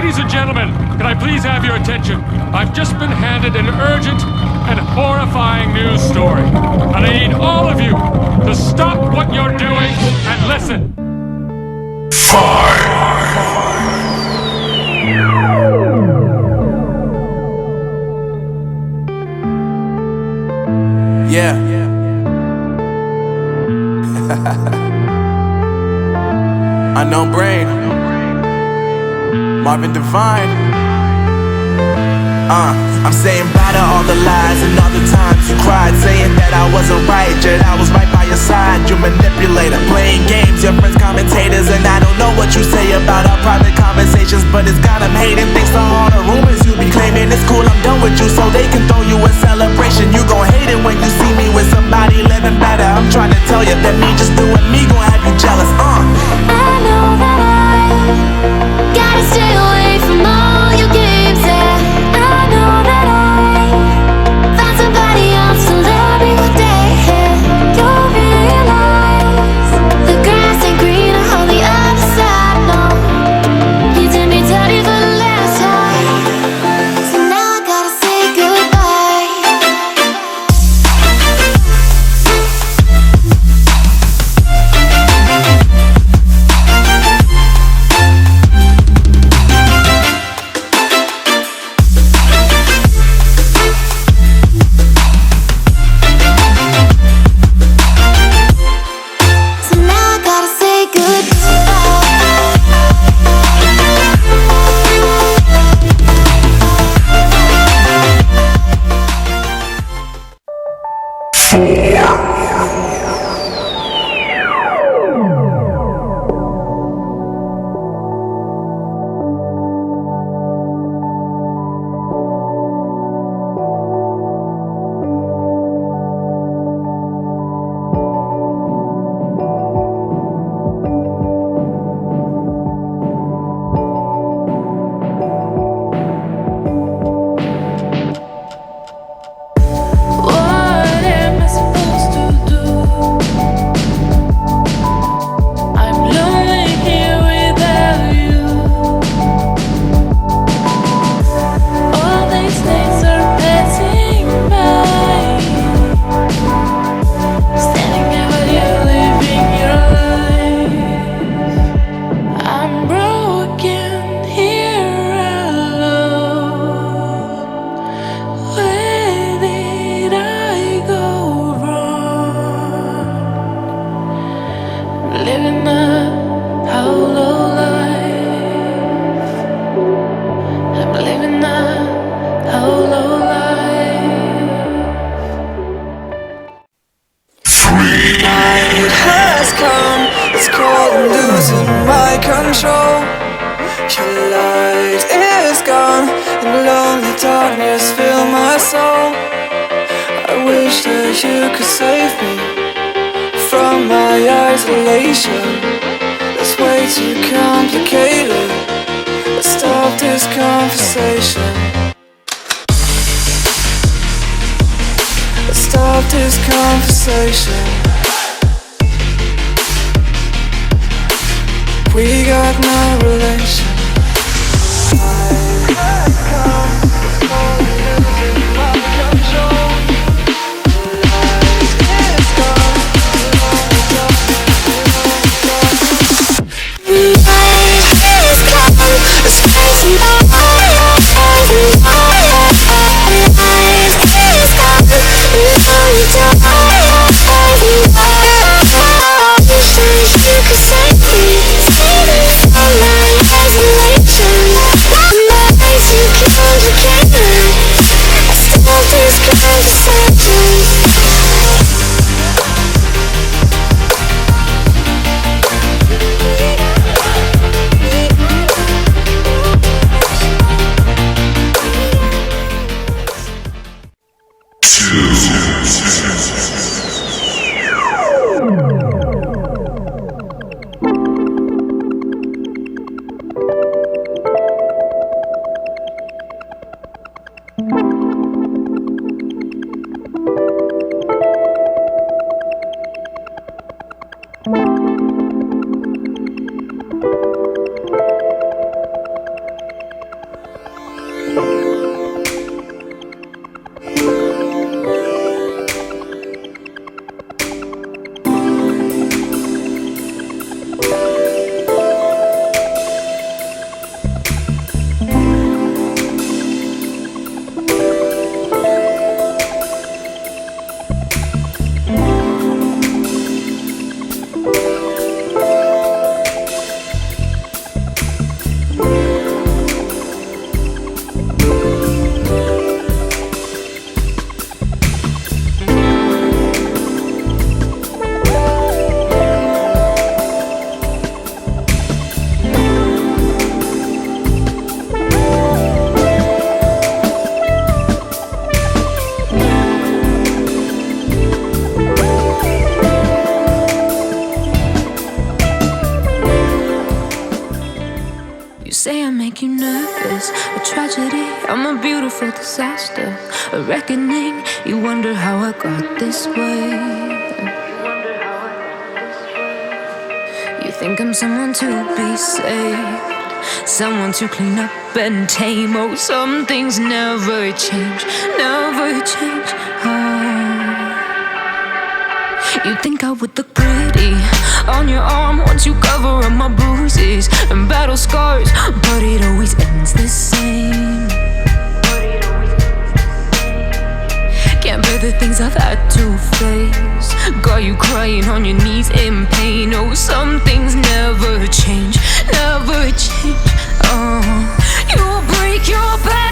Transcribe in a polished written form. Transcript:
Ladies and gentlemen, can I please have your attention? I've just been handed an urgent and horrifying news story. And I need all of you to stop what you're doing and listen. 5. Yeah. Unknown Brain, Marvin Devine. I'm saying bye to all the lies and all the times you cried, saying that I wasn't right, yet I was right by your side. You manipulator, playing games, your friends commentators, and I don't know what you say about our private conversations, but it's got them hating. Thanks to all the rumors you be claiming. It's cool, I'm done with you, so they can throw you a celebration. You gon' hate it when you see me with somebody living better. I'm trying to tell you that me just doing me gon' have you jealous. I know that I gotta stay away from all your games, yeah. I know that I found somebody else to love me one day, yeah. You'll realize the grass ain't greener on the other side, no. You did me dirty for the last time, so now I gotta say goodbye. So now I gotta say what am I supposed to do? I'm lonely here without you. All these days are passing by, standing there while you're living your life. I'm broken here alone. Where did I go wrong? Living a hollow life. I'm living a hollow life. Night has come, it's cold, I'm losing my control. Your light is gone, and lonely darkness fill my soul. I wish that you could save me from my isolation. It's way too complicated. Let's stop this conversation. Let's stop this conversation. We got no relation. I have come, it's all losing my control. The light is gone, lonely darkness it's crazy. You could save me from my life. say I make you nervous, a tragedy, I'm a beautiful disaster, a reckoning, you wonder how I got this way. You think I'm someone to be saved, someone to clean up and tame. Oh, some things never change, never change. Oh, you think I would look pretty on your arm once you cover up my bruises and battle scars, but it always ends the same. Can't bear the things I've had to face, got you crying on your knees in pain. Oh, some things never change, never change. Oh, you'll break your back